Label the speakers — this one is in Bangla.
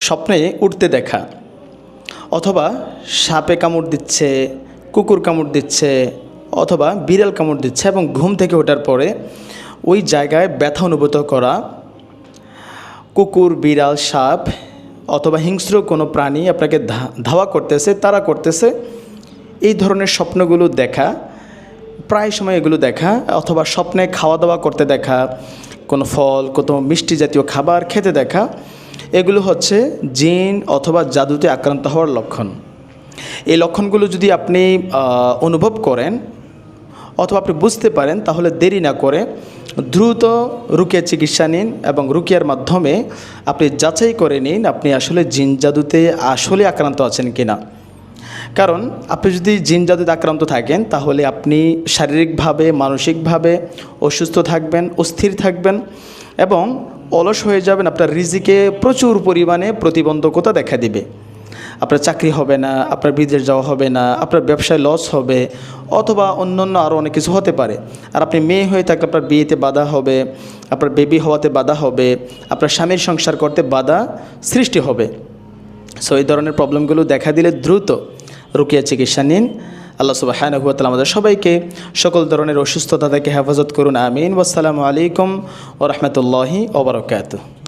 Speaker 1: স্বপ্নে উড়তে দেখা অথবা সাপে কামড় দিচ্ছে, কুকুর কামড় দিচ্ছে অথবা বিড়াল কামড় দিচ্ছে এবং ঘুম থেকে ওঠার পরে ওই জায়গায় ব্যথা অনুভূত করা, কুকুর, বিড়াল, সাপ অথবা হিংস্র কোনো প্রাণী আপনাকে ধাওয়া করতেছে, তাড়া করতেছে, এই ধরনের স্বপ্নগুলো দেখা, প্রায় সময় এগুলো দেখা, অথবা স্বপ্নে খাওয়া দাওয়া করতে দেখা, কোনো ফল, কোনো মিষ্টি জাতীয় খাবার খেতে দেখা, এগুলো হচ্ছে জিন অথবা জাদুতে আক্রান্ত হওয়ার লক্ষণ। এই লক্ষণগুলো যদি আপনি অনুভব করেন অথবা আপনি বুঝতে পারেন, তাহলে দেরি না করে দ্রুত রুকিয়া চিকিৎসা নিন এবং রুকিয়ার মাধ্যমে আপনি যাচাই করে নিন আপনি আসলে জিন জাদুতে আসলে আক্রান্ত আছেন কিনা। কারণ আপনি যদি জিন জাদুতে আক্রান্ত থাকেন তাহলে আপনি শারীরিকভাবে, মানসিকভাবে অসুস্থ থাকবেন, অস্থির থাকবেন এবং অলস হয়ে যাবেন। আপনার রিজিকে প্রচুর পরিমাণে প্রতিবন্ধকতা দেখা দিবে। আপনার চাকরি হবে না, আপনার বিদেশ যাওয়া হবে না, আপনার ব্যবসায় লস হবে অথবা অন্যান্য আরও অনেক কিছু হতে পারে। আর আপনি মেয়ে হয়ে থাকলে আপনার বিয়েতে বাধা হবে, আপনার বেবি হওয়াতে বাধা হবে, আপনার স্বামীর সংসার করতে বাধা সৃষ্টি হবে। সো এই ধরনের প্রবলেমগুলো দেখা দিলে দ্রুত রুকিয়া চিকিৎসা নিন। আল্লাহ সুবহানাহু ওয়া তাআলা আমাদের সবাইকে সকল ধরনের অসুস্থতা থেকে হেফাজত করুন। আমিন। ওয়াসসালামু আলাইকুম ওয়া রাহমাতুল্লাহি ওয়া বারাকাতুহু।